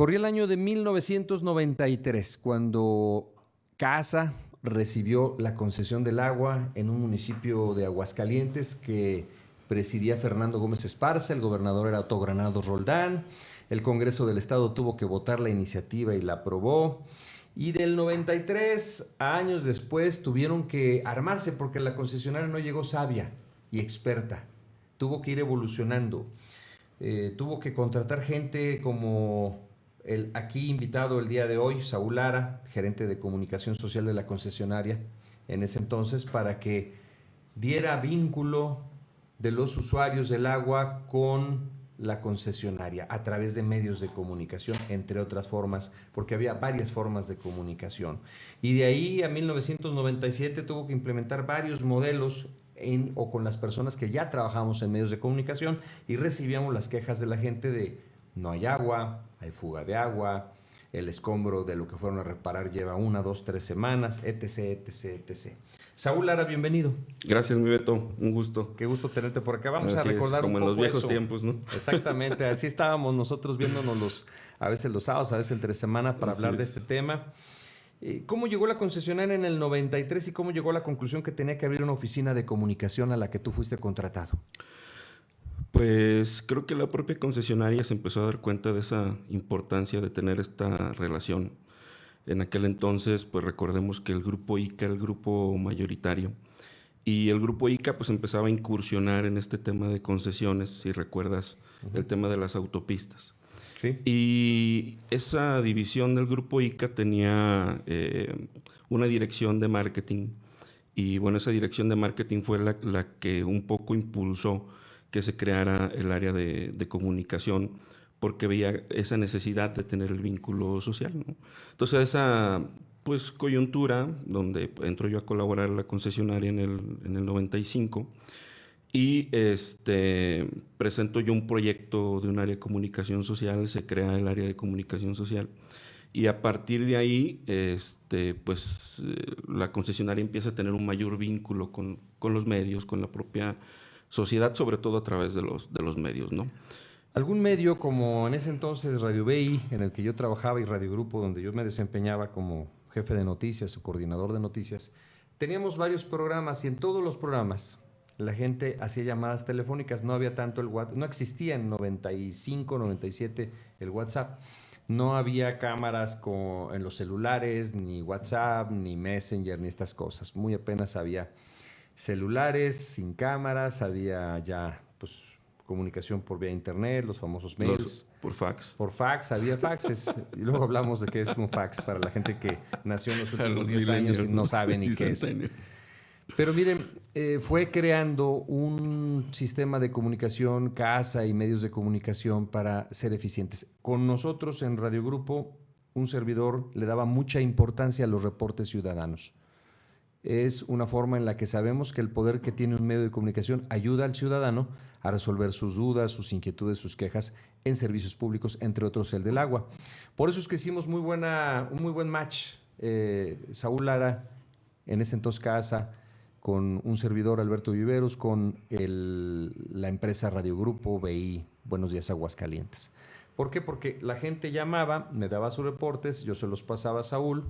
Corría el año de 1993, cuando CASA recibió la concesión del agua en un municipio de Aguascalientes que presidía Fernando Gómez Esparza, el gobernador era Otto Granados Roldán, el Congreso del Estado tuvo que votar la iniciativa y la aprobó. Y del 93 a años después tuvieron que armarse porque la concesionaria no llegó sabia y experta. Tuvo que ir evolucionando. Tuvo que contratar gente como el aquí invitado el día de hoy, Saúl Lara, gerente de comunicación social de la concesionaria en ese entonces, para que diera vínculo de los usuarios del agua con la concesionaria a través de medios de comunicación, entre otras formas, porque había varias formas de comunicación. Y de ahí a 1997 tuvo que implementar varios modelos o con las personas que ya trabajamos en medios de comunicación y recibíamos las quejas de la gente de no hay agua, hay fuga de agua, el escombro de lo que fueron a reparar lleva 1, 2, 3 semanas, etc, etc, etc. Saúl Lara, bienvenido. Gracias, mi Beto, un gusto. Qué gusto tenerte por acá. Vamos así a recordar como un en poco los viejos eso. tiempos, ¿no? Exactamente, así estábamos nosotros viéndonos a veces los sábados, a veces entre semana para Así hablar de es. este tema. ¿Cómo llegó la concesionaria en el 93 y cómo llegó a la conclusión que tenía que abrir una oficina de comunicación a la que tú fuiste contratado? Pues creo que la propia concesionaria se empezó a dar cuenta de esa importancia de tener esta relación. En aquel entonces, pues recordemos que el grupo ICA era el grupo mayoritario y el grupo ICA pues empezaba a incursionar en este tema de concesiones, si recuerdas, el tema de las autopistas. Sí. Y esa división del grupo ICA tenía una dirección de marketing y bueno, esa dirección de marketing fue la que un poco impulsó que se creara el área de comunicación porque veía esa necesidad de tener el vínculo social, ¿no? Entonces esa pues coyuntura donde entro yo a colaborar en la concesionaria en el 95 y presento yo un proyecto de un área de comunicación social, se crea el área de comunicación social y a partir de ahí la concesionaria empieza a tener un mayor vínculo con los medios, con la propia sociedad, sobre todo a través de los medios, ¿no? ¿Algún medio como en ese entonces Radio BI, en el que yo trabajaba, y Radio Grupo, donde yo me desempeñaba como jefe de noticias o coordinador de noticias, teníamos varios programas y en todos los programas la gente hacía llamadas telefónicas, no había tanto el WhatsApp, no existía en 95, 97 el WhatsApp, no había cámaras en los celulares, ni WhatsApp, ni Messenger, ni estas cosas, muy apenas había celulares sin cámaras, había ya pues comunicación por vía internet, los famosos mails. Por fax. Por fax, había faxes. Y luego hablamos de qué es un fax para la gente que nació en los últimos 10 años y no sabe ni qué es. Pero miren, fue creando un sistema de comunicación, CASA y medios de comunicación para ser eficientes. Con nosotros en Radio Grupo, un servidor le daba mucha importancia a los reportes ciudadanos. Es una forma en la que sabemos que el poder que tiene un medio de comunicación ayuda al ciudadano a resolver sus dudas, sus inquietudes, sus quejas en servicios públicos, entre otros el del agua. Por eso es que hicimos un muy buen match, Saúl Lara, en ese entonces CASA, con un servidor, Alberto Viveros, con la empresa Radio Grupo, BI, Buenos Días Aguascalientes. ¿Por qué? Porque la gente llamaba, me daba sus reportes, yo se los pasaba a Saúl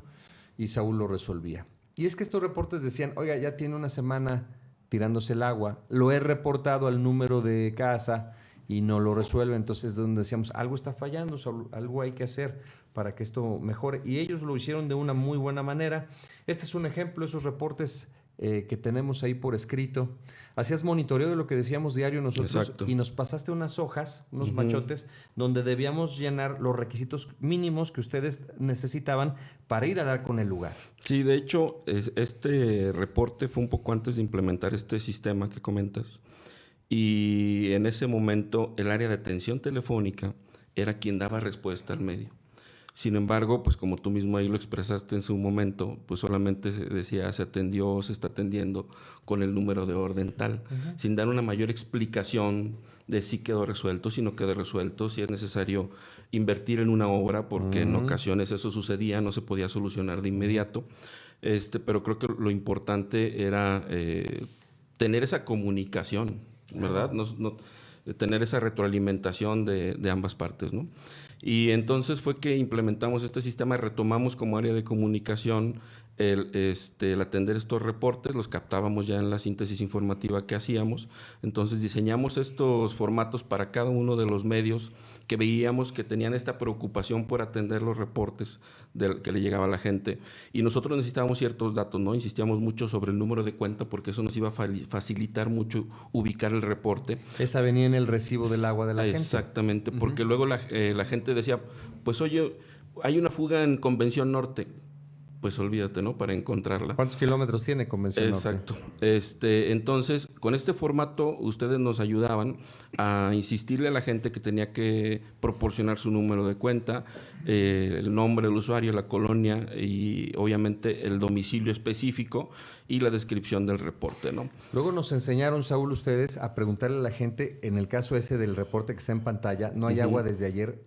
y Saúl lo resolvía. Y es que estos reportes decían, oiga, ya tiene una semana tirándose el agua, lo he reportado al número de CASA y no lo resuelve. Entonces, donde decíamos, algo está fallando, algo hay que hacer para que esto mejore. Y ellos lo hicieron de una muy buena manera. Este es un ejemplo, esos reportes que tenemos ahí por escrito. Hacías monitoreo de lo que decíamos diario nosotros. Exacto. Y nos pasaste unas hojas, unos machotes, donde debíamos llenar los requisitos mínimos que ustedes necesitaban para ir a dar con el lugar. Sí, de hecho, este reporte fue un poco antes de implementar este sistema que comentas. Y en ese momento el área de atención telefónica era quien daba respuesta al medio. Sin embargo, pues como tú mismo ahí lo expresaste en su momento, pues solamente se decía se atendió, se está atendiendo con el número de orden tal, sin dar una mayor explicación de si quedó resuelto, si no quedó resuelto, si es necesario invertir en una obra, porque en ocasiones eso sucedía, no se podía solucionar de inmediato. Pero creo que lo importante era tener esa comunicación, ¿verdad? tener esa retroalimentación de ambas partes, ¿no? Y entonces fue que implementamos este sistema, retomamos como área de comunicación el atender estos reportes, los captábamos ya en la síntesis informativa que hacíamos. Entonces diseñamos estos formatos para cada uno de los medios que veíamos que tenían esta preocupación por atender los reportes que le llegaba a la gente. Y nosotros necesitábamos ciertos datos, ¿no? Insistíamos mucho sobre el número de cuenta porque eso nos iba a facilitar mucho ubicar el reporte. Esa venía en el recibo del agua de la gente. Exactamente, porque luego la gente decía, pues oye, hay una fuga en Convención Norte. Pues olvídate, ¿no? Para encontrarla. ¿Cuántos kilómetros tiene Convención Exacto. Norte? Entonces, con este formato, ustedes nos ayudaban a insistirle a la gente que tenía que proporcionar su número de cuenta, el nombre del usuario, la colonia y obviamente el domicilio específico y la descripción del reporte, ¿no? Luego nos enseñaron, Saúl, ustedes a preguntarle a la gente, en el caso ese del reporte que está en pantalla, no hay agua desde ayer,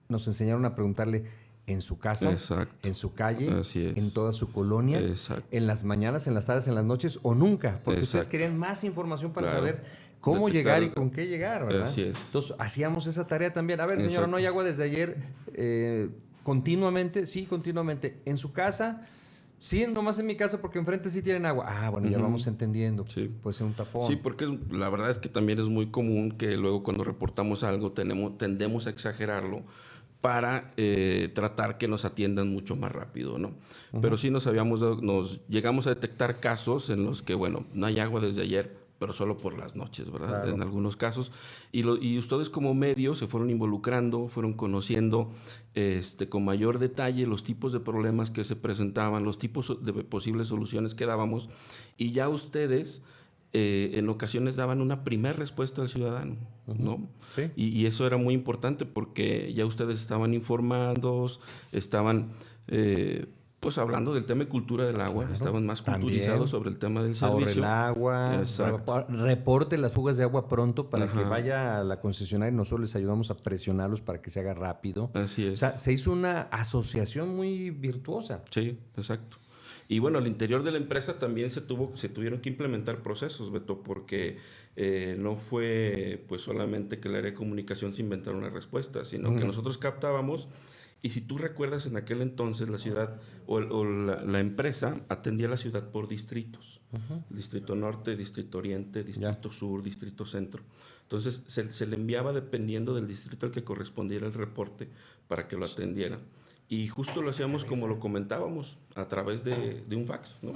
nos enseñaron a preguntarle en su casa, exacto, en su calle, así es, en toda su colonia, exacto, en las mañanas, en las tardes, en las noches o nunca, porque exacto, ustedes querían más información para claro, saber cómo detectar, llegar y con qué llegar, ¿verdad? Así es. Entonces, hacíamos esa tarea también. A ver, señora, Exacto. ¿no hay agua desde ayer continuamente? Sí, continuamente. ¿En su casa? Sí, nomás en mi casa porque enfrente sí tienen agua. Ah, bueno, ya vamos entendiendo. Sí. Puede ser un tapón. Sí, porque la verdad es que también es muy común que luego cuando reportamos algo tendemos a exagerarlo para tratar que nos atiendan mucho más rápido, ¿no? Pero sí nos llegamos a detectar casos en los que, bueno, no hay agua desde ayer, pero solo por las noches, ¿verdad? Claro. En algunos casos. Y ustedes como medios se fueron involucrando, fueron conociendo con mayor detalle los tipos de problemas que se presentaban, los tipos de posibles soluciones que dábamos, y ya ustedes en ocasiones daban una primera respuesta al ciudadano, ¿no? Sí. Y eso era muy importante porque ya ustedes estaban informados, estaban pues hablando del tema de cultura del agua, claro, estaban más culturizados sobre el tema del servicio. Ahorre el agua, reporte las fugas de agua pronto para que vaya a la concesionaria y nosotros les ayudamos a presionarlos para que se haga rápido. Así es. O sea, se hizo una asociación muy virtuosa. Sí, exacto. Y bueno, al interior de la empresa también se tuvieron que implementar procesos, Beto, porque no fue pues solamente que el área de comunicación se inventara una respuesta, sino que nosotros captábamos. Y si tú recuerdas, en aquel entonces la ciudad o la empresa atendía la ciudad por distritos. Distrito Norte, Distrito Oriente, Distrito Sur, Distrito Centro. Entonces se le enviaba dependiendo del distrito al que correspondiera el reporte para que lo atendiera. Y justo lo hacíamos como lo comentábamos, a través de un fax, ¿no?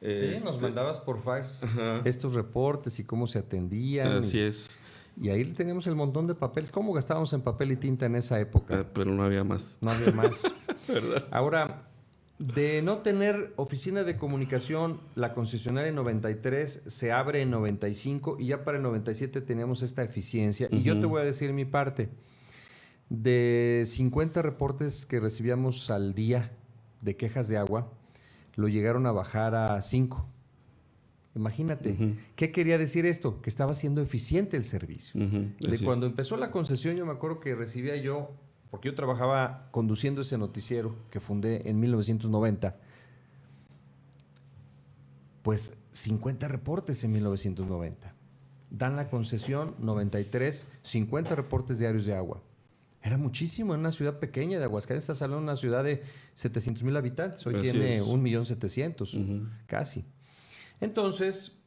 Sí, nos mandabas por fax estos reportes y cómo se atendían. Así es. Y ahí teníamos el montón de papeles. ¿Cómo gastábamos en papel y tinta en esa época? Pero no había más. No había más. ¿Verdad? Ahora, de no tener oficina de comunicación, la concesionaria en 93 se abre en 95 y ya para el 97 teníamos esta eficiencia. Y yo te voy a decir mi parte. De 50 reportes que recibíamos al día de quejas de agua, lo llegaron a bajar a 5. Imagínate, ¿qué quería decir esto? Que estaba siendo eficiente el servicio. De cuando empezó la concesión, yo me acuerdo que recibía yo, porque yo trabajaba conduciendo ese noticiero que fundé en 1990, pues 50 reportes en 1990. Dan la concesión, 93, 50 reportes diarios de agua. Era muchísimo en una ciudad pequeña de Aguascalientes. Estás hablando de una ciudad de 700,000 habitantes. Hoy tiene 1,700,000, casi. Entonces,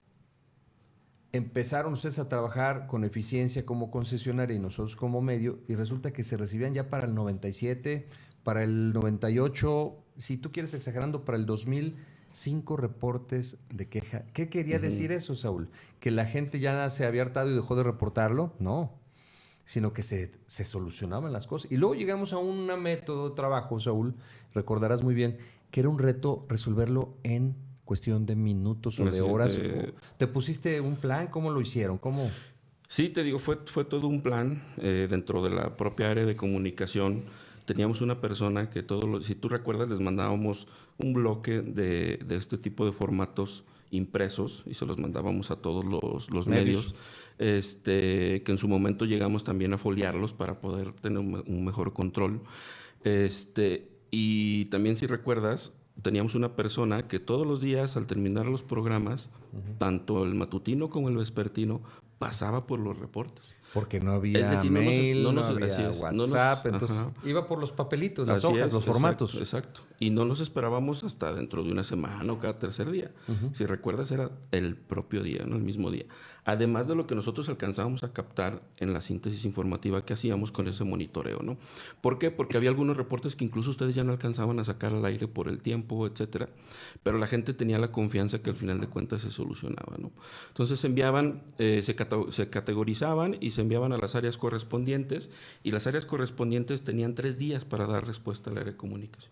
empezaron ustedes a trabajar con eficiencia como concesionaria y nosotros como medio, y resulta que se recibían ya para el 97, para el 98, si tú quieres exagerando, para el 2000, 5 reportes de queja. ¿Qué quería decir eso, Saúl? ¿Que la gente ya se había hartado y dejó de reportarlo? No, sino que se solucionaban las cosas. Y luego llegamos a un método de trabajo, Saúl, recordarás muy bien, que era un reto resolverlo en cuestión de minutos o de horas. ¿Te pusiste un plan? ¿Cómo lo hicieron? ¿Cómo? Sí, te digo, fue todo un plan dentro de la propia área de comunicación. Teníamos una persona que si tú recuerdas, les mandábamos un bloque de este tipo de formatos impresos y se los mandábamos a todos los medios. Que en su momento llegamos también a foliarlos para poder tener un mejor control. Y también, si recuerdas, teníamos una persona que todos los días, al terminar los programas, tanto el matutino como el vespertino, pasaba por los reportes. Porque no había Es decir, mail, no había WhatsApp, entonces iba por los papelitos, las hojas, los formatos. Exacto. Y no nos esperábamos hasta dentro de una semana o cada tercer día. Si recuerdas, era el propio día, ¿no? El mismo día. Además de lo que nosotros alcanzábamos a captar en la síntesis informativa que hacíamos con ese monitoreo, ¿no? ¿Por qué? Porque había algunos reportes que incluso ustedes ya no alcanzaban a sacar al aire por el tiempo, etcétera. Pero la gente tenía la confianza que al final de cuentas se solucionaba, ¿no? Entonces se enviaban, se categorizaban y se enviaban a las áreas correspondientes, y las áreas correspondientes tenían 3 días para dar respuesta al área de comunicación.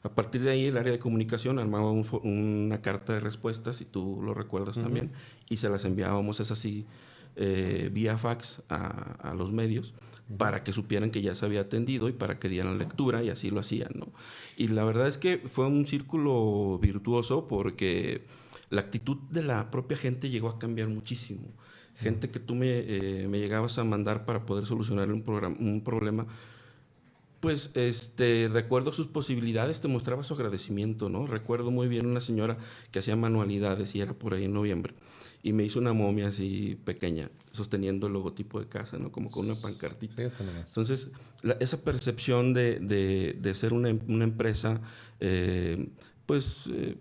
A partir de ahí, el área de comunicación armaba una carta de respuestas, si tú lo recuerdas también, y se las enviábamos, es así, vía fax a los medios, para que supieran que ya se había atendido y para que dieran lectura, y así lo hacían, ¿no? Y la verdad es que fue un círculo virtuoso, porque la actitud de la propia gente llegó a cambiar muchísimo. Gente que tú me llegabas a mandar para poder solucionar un problema, pues de acuerdo a sus posibilidades te mostraba su agradecimiento, ¿no? Recuerdo muy bien una señora que hacía manualidades, y era por ahí en noviembre, y me hizo una momia así pequeña, sosteniendo el logotipo de casa, ¿no? Como con una pancartita. Entonces, esa percepción de ser una empresa,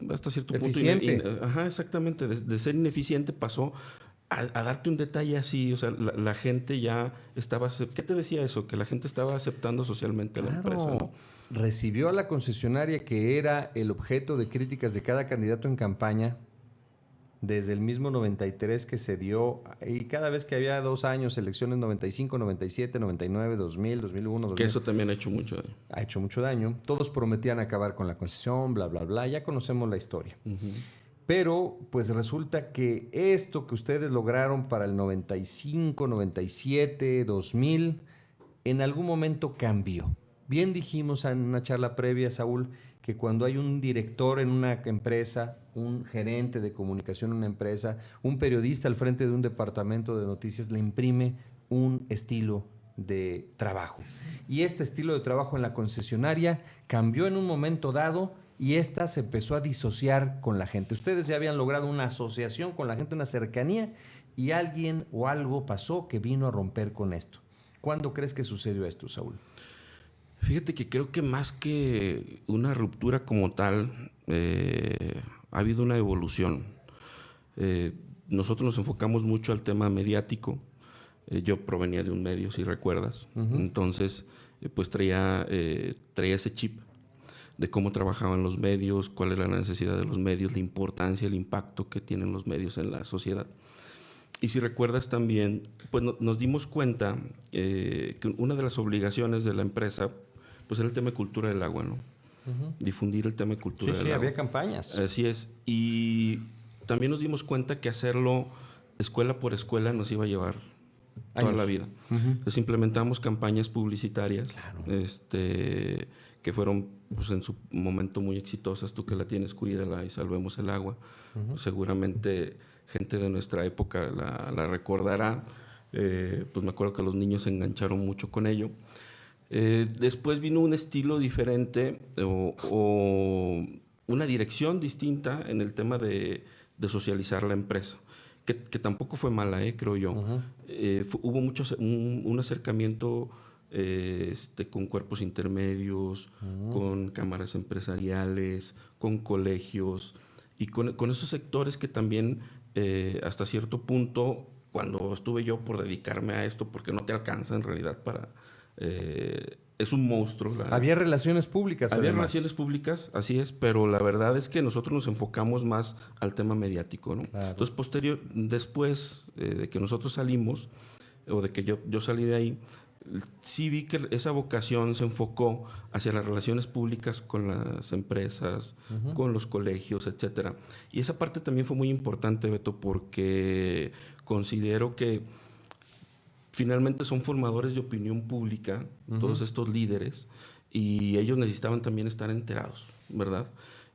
hasta cierto punto... Eficiente. Ajá, exactamente. De ser ineficiente pasó a darte un detalle así. O sea, la gente ya estaba... ¿Qué te decía eso? Que la gente estaba aceptando socialmente la empresa, ¿no? Recibió a la concesionaria, que era el objeto de críticas de cada candidato en campaña, desde el mismo 93 que se dio, y cada vez que había 2 años, elecciones 95, 97, 99, 2000, 2001, 2000. Que eso también ha hecho mucho daño. Ha hecho mucho daño. Todos prometían acabar con la concesión, bla, bla, bla. Ya conocemos la historia. Pero pues resulta que esto que ustedes lograron para el 95, 97, 2000, en algún momento cambió. Bien dijimos en una charla previa, Saúl, que cuando hay un director en una empresa, un gerente de comunicación en una empresa, un periodista al frente de un departamento de noticias, le imprime un estilo de trabajo. Y este estilo de trabajo en la concesionaria cambió en un momento dado, y esta se empezó a disociar con la gente. Ustedes ya habían logrado una asociación con la gente, una cercanía, y alguien o algo pasó que vino a romper con esto. ¿Cuándo crees que sucedió esto, Saúl? Fíjate que creo que más que una ruptura como tal, ha habido una evolución. Nosotros nos enfocamos mucho al tema mediático. Yo provenía de un medio, si recuerdas. Entonces, pues traía ese chip de cómo trabajaban los medios, cuál era la necesidad de los medios, la importancia, el impacto que tienen los medios en la sociedad. Y si recuerdas también, pues nos dimos cuenta que una de las obligaciones de la empresa, pues era el tema de cultura del agua, ¿no? Difundir el tema de cultura del agua. Sí, había campañas. Así es. Y también nos dimos cuenta que hacerlo escuela por escuela nos iba a llevar toda la vida. Entonces implementamos campañas publicitarias, que fueron, pues, en su momento muy exitosas. Tú que la tienes, cuídala y salvemos el agua. Seguramente gente de nuestra época la recordará. Pues me acuerdo que los niños se engancharon mucho con ello. Después vino un estilo diferente o una dirección distinta en el tema de socializar la empresa, que tampoco fue mala, creo yo. Hubo un acercamiento con cuerpos intermedios, con cámaras empresariales, con colegios y con esos sectores que también hasta cierto punto, cuando estuve yo por dedicarme a esto, porque no te alcanza en realidad para... es un monstruo. Había relaciones públicas. Había relaciones públicas, así es, pero la verdad es que nosotros nos enfocamos más al tema mediático, ¿no? Claro. Entonces, después de que nosotros salimos, o de que yo salí de ahí, sí vi que esa vocación se enfocó hacia las relaciones públicas con las empresas, con los colegios, etcétera. Y esa parte también fue muy importante, Beto, porque considero que finalmente son formadores de opinión pública, todos estos líderes, y ellos necesitaban también estar enterados, ¿verdad?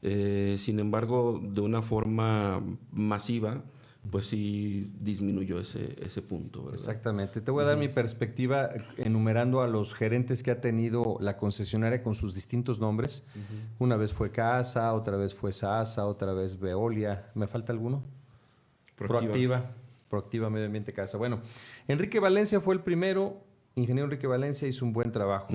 Sin embargo, de una forma masiva, pues sí disminuyó ese punto, ¿verdad? Exactamente. Te voy a dar mi perspectiva enumerando a los gerentes que ha tenido la concesionaria con sus distintos nombres. Una vez fue CASA, otra vez fue SASA, otra vez Veolia. ¿Me falta alguno? Proactiva. Proactiva Medio Ambiente Casa. Bueno, Enrique Valencia fue el primero. Ingeniero Enrique Valencia hizo un buen trabajo.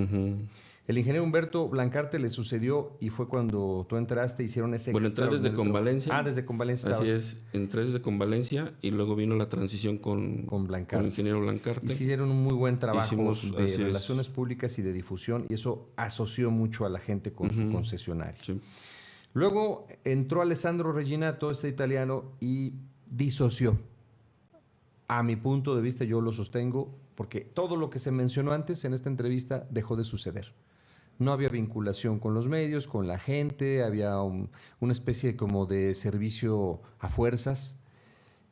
El ingeniero Humberto Blancarte le sucedió y fue cuando tú entraste, hicieron ese... Bueno, entré desde Convalencia. Ah, desde Convalencia. Así es, entré desde Convalencia y luego vino la transición con Blancarte. Con el ingeniero Blancarte. Y hicieron un muy buen trabajo de relaciones es. Públicas y de difusión, y eso asoció mucho a la gente con su concesionario. Sí. Luego entró Alessandro Reginato, este italiano, y disoció. A mi punto de vista, yo lo sostengo, porque todo lo que se mencionó antes en esta entrevista dejó de suceder. No había vinculación con los medios, con la gente, había una especie como de servicio a fuerzas,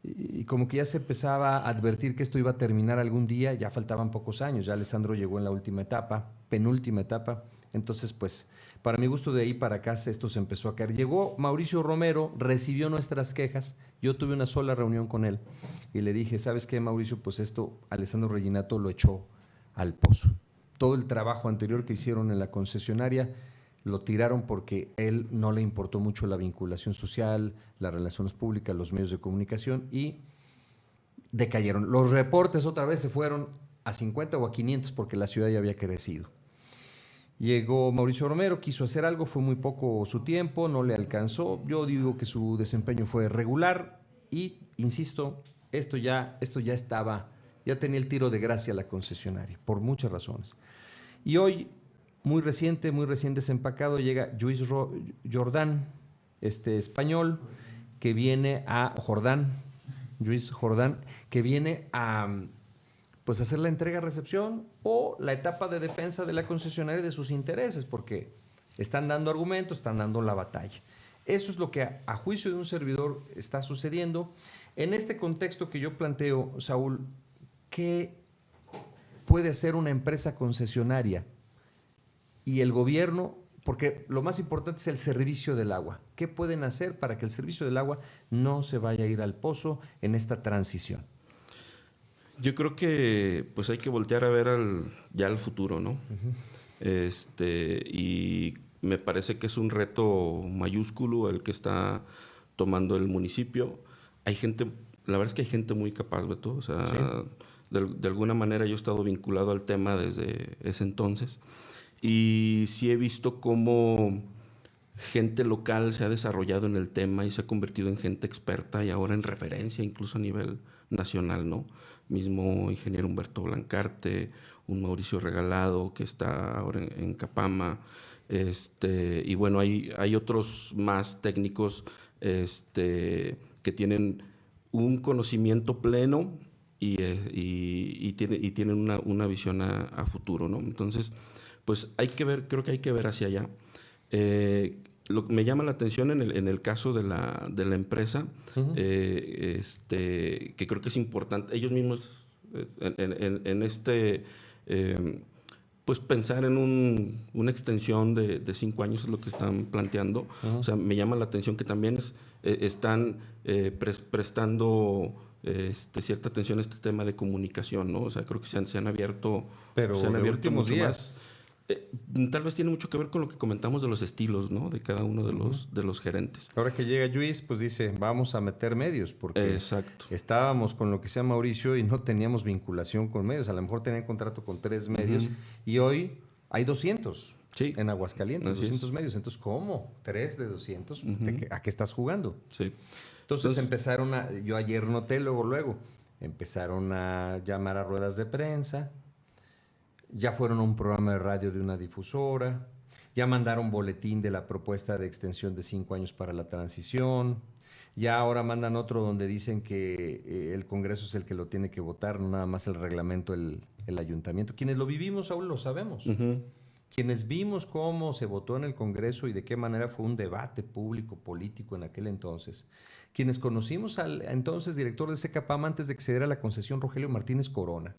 y como que ya se empezaba a advertir que esto iba a terminar algún día. Ya faltaban pocos años, ya Alessandro llegó en la última etapa, penúltima etapa. Entonces, pues, para mi gusto, de ahí para acá esto se empezó a caer. Llegó Mauricio Romero, recibió nuestras quejas. Yo tuve una sola reunión con él y le dije, ¿sabes qué, Mauricio? Pues esto Alessandro Reginato lo echó al pozo. Todo el trabajo anterior que hicieron en la concesionaria lo tiraron porque él no le importó mucho la vinculación social, las relaciones públicas, los medios de comunicación, y decayeron. Los reportes otra vez se fueron a 50 o a 500 porque la ciudad ya había crecido. Llegó Mauricio Romero, quiso hacer algo, fue muy poco su tiempo, no le alcanzó. Yo digo que su desempeño fue regular y, insisto, esto ya estaba, ya tenía el tiro de gracia la concesionaria, por muchas razones. Y hoy, muy reciente desempacado, llega Lluís Jordán, español, que viene a Lluís Jordán, que viene a pues hacer la entrega-recepción o la etapa de defensa de la concesionaria de sus intereses, porque están dando argumentos, están dando la batalla. Eso es lo que a juicio de un servidor está sucediendo. En este contexto que yo planteo, Saúl, ¿qué puede hacer una empresa concesionaria y el gobierno? Porque lo más importante es el servicio del agua. ¿Qué pueden hacer para que el servicio del agua no se vaya a ir al pozo en esta transición? Yo creo que pues hay que voltear a ver ya al futuro, ¿no? Y me parece que es un reto mayúsculo el que está tomando el municipio. Hay gente, la verdad es que hay gente muy capaz, Beto. O sea, sí. de alguna manera yo he estado vinculado al tema desde ese entonces. Y sí he visto cómo gente local se ha desarrollado en el tema y se ha convertido en gente experta y ahora en referencia incluso a nivel nacional, ¿no? Mismo ingeniero Humberto Blancarte, un Mauricio Regalado que está ahora en Capama, y bueno, hay otros más técnicos que tienen un conocimiento pleno y tienen una visión a futuro, ¿no? Entonces, pues hay que ver, creo que hay que ver hacia allá. Me llama la atención en el caso de la empresa, que creo que es importante. Ellos mismos pues pensar en una extensión de 5 años es lo que están planteando. O sea, me llama la atención que también están prestando cierta atención a este tema de comunicación, ¿no? O sea, creo que se han abierto. Pero se han abierto últimos mucho días. Más. Tal vez tiene mucho que ver con lo que comentamos de los estilos, ¿no? De cada uno de los gerentes. Ahora que llega Lluís, pues dice, vamos a meter medios, porque exacto. Estábamos con lo que sea Mauricio y no teníamos vinculación con medios. A lo mejor tenían contrato con 3 medios y hoy hay 200 en Aguascalientes, 200 medios. Entonces, ¿cómo? 3 de 200, ¿a qué estás jugando? Sí. Entonces empezaron yo ayer noté, luego, empezaron a llamar a ruedas de prensa. Ya fueron a un programa de radio de una difusora, ya mandaron boletín de la propuesta de extensión de 5 años para la transición, ya ahora mandan otro donde dicen que el Congreso es el que lo tiene que votar, no nada más el reglamento, el ayuntamiento. Quienes lo vivimos aún lo sabemos. Quienes vimos cómo se votó en el Congreso y de qué manera fue un debate público, político en aquel entonces. Quienes conocimos al entonces director de Secapam antes de que se diera la concesión, Rogelio Martínez Corona,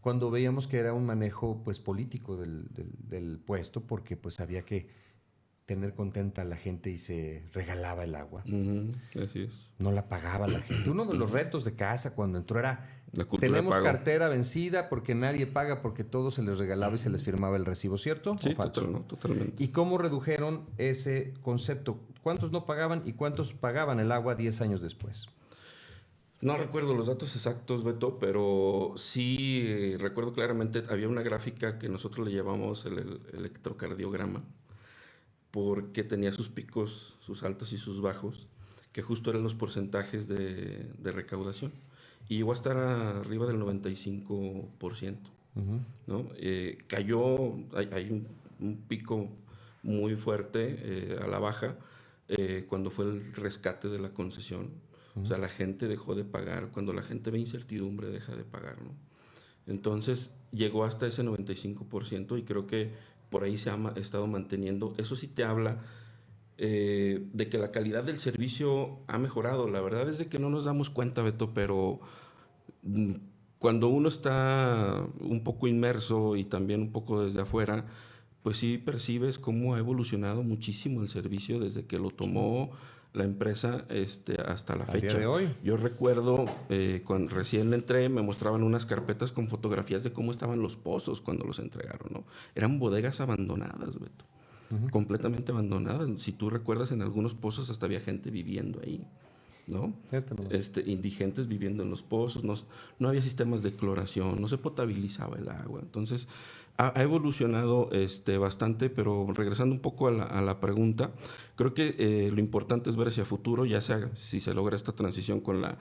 cuando veíamos que era un manejo pues político del puesto, porque pues había que tener contenta a la gente y se regalaba el agua. Así es. No la pagaba la gente. Uno de los retos de casa cuando entró era, tenemos de cartera vencida porque nadie paga, porque todo se les regalaba y se les firmaba el recibo, ¿cierto? Sí, ¿o falso? Totalmente. ¿Y cómo redujeron ese concepto? ¿Cuántos no pagaban y cuántos pagaban el agua 10 años después? No recuerdo los datos exactos, Beto, pero sí recuerdo claramente, había una gráfica que nosotros le llamamos el electrocardiograma, porque tenía sus picos, sus altos y sus bajos, que justo eran los porcentajes de recaudación. Y llegó a estar arriba del 95%, ¿no? Cayó, hay un pico muy fuerte a la baja cuando fue el rescate de la concesión. O sea, la gente dejó de pagar. Cuando la gente ve incertidumbre, deja de pagar, ¿no? Entonces, llegó hasta ese 95% y creo que por ahí se ha estado manteniendo. Eso sí te habla de que la calidad del servicio ha mejorado. La verdad es de que no nos damos cuenta, Beto, pero cuando uno está un poco inmerso y también un poco desde afuera, pues sí percibes cómo ha evolucionado muchísimo el servicio desde que lo tomó la empresa hasta la fecha. Día de hoy. Yo recuerdo cuando recién entré, me mostraban unas carpetas con fotografías de cómo estaban los pozos cuando los entregaron, ¿no? Eran bodegas abandonadas, Beto. Completamente abandonadas. Si tú recuerdas, en algunos pozos hasta había gente viviendo ahí, ¿no? Indigentes viviendo en los pozos, no había sistemas de cloración, no se potabilizaba el agua. Entonces, ha evolucionado bastante, pero regresando un poco a la pregunta, creo que lo importante es ver hacia futuro, ya sea si se logra esta transición con la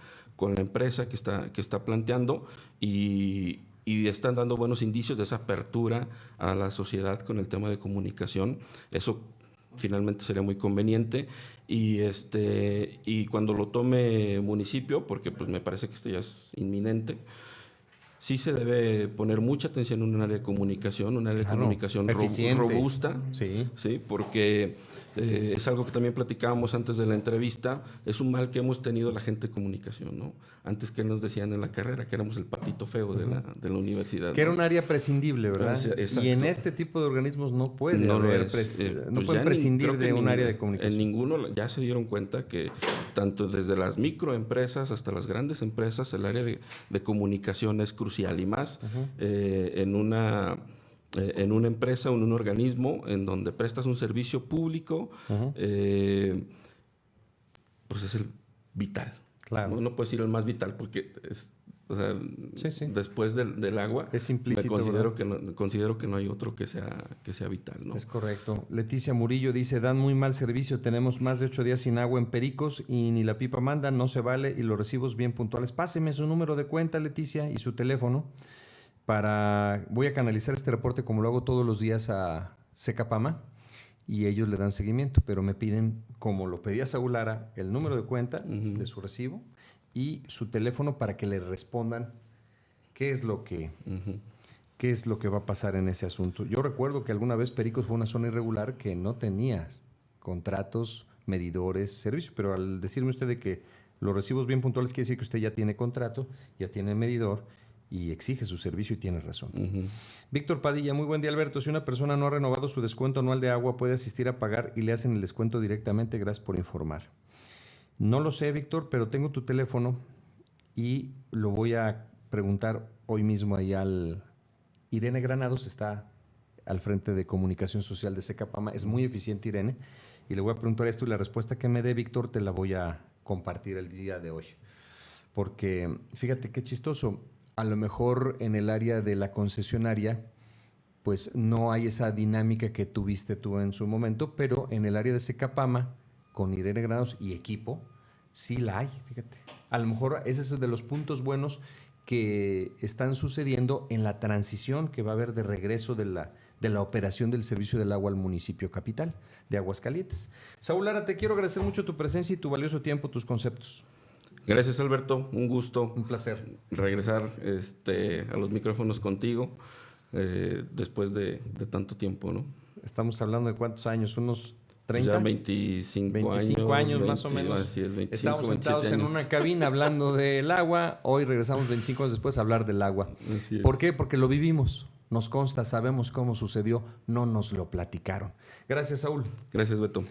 empresa que está planteando y están dando buenos indicios de esa apertura a la sociedad con el tema de comunicación. Eso finalmente sería muy conveniente y cuando lo tome municipio, porque pues me parece que esto ya es inminente, sí se debe poner mucha atención en un área de comunicación, robusta, sí, porque es algo que también platicábamos antes de la entrevista, es un mal que hemos tenido la gente de comunicación, ¿no? Antes que nos decían en la carrera que éramos el patito feo de la universidad. Que era un área prescindible, ¿verdad? Exacto. Y en este tipo de organismos no pueden prescindir de un área de comunicación. En ninguno ya se dieron cuenta que tanto desde las microempresas hasta las grandes empresas el área de comunicación es crucial y más en una empresa o en un organismo en donde prestas un servicio público, pues es el vital. Claro. No puedes ir el más vital porque después del agua, es implícito, considero que no hay otro que sea vital, ¿no? Es correcto. Leticia Murillo dice, dan muy mal servicio, tenemos más de 8 días sin agua en Pericos y ni la pipa manda, no se vale y los recibos bien puntuales. Páseme su número de cuenta, Leticia, y su teléfono. Voy a canalizar este reporte como lo hago todos los días a Secapama y ellos le dan seguimiento, pero me piden, como lo pedía Saúl Lara, el número de cuenta de su recibo y su teléfono para que le respondan qué es lo que va a pasar en ese asunto. Yo recuerdo que alguna vez Pericos fue una zona irregular que no tenía contratos, medidores, servicios, pero al decirme usted de que los recibos bien puntuales quiere decir que usted ya tiene contrato, ya tiene medidor y exige su servicio y tiene razón. Víctor Padilla, muy buen día, Alberto. Si una persona no ha renovado su descuento anual de agua, puede asistir a pagar y le hacen el descuento directamente. Gracias por informar. No lo sé, Víctor, pero tengo tu teléfono y lo voy a preguntar hoy mismo ahí al Irene Granados, está al frente de comunicación social de Secapama. Es muy eficiente, Irene, y le voy a preguntar esto y la respuesta que me dé, Víctor, te la voy a compartir el día de hoy. Porque fíjate qué chistoso. A lo mejor en el área de la concesionaria, pues no hay esa dinámica que tuviste tú en su momento, pero en el área de Secapama, con Irene Granados y equipo, sí la hay, fíjate. A lo mejor ese es de los puntos buenos que están sucediendo en la transición que va a haber de regreso de la operación del servicio del agua al municipio capital de Aguascalientes. Saúl Lara, te quiero agradecer mucho tu presencia y tu valioso tiempo, tus conceptos. Gracias, Alberto. Un gusto. Un placer. Regresar a los micrófonos contigo después de tanto tiempo, ¿no? Estamos hablando de cuántos años, unos 30. Ya 25 años más o menos. Así es, 25, estábamos sentados en una cabina hablando del agua. Hoy regresamos 25 años después a hablar del agua. Así es. ¿Por qué? Porque lo vivimos. Nos consta, sabemos cómo sucedió. No nos lo platicaron. Gracias, Saúl. Gracias, Beto.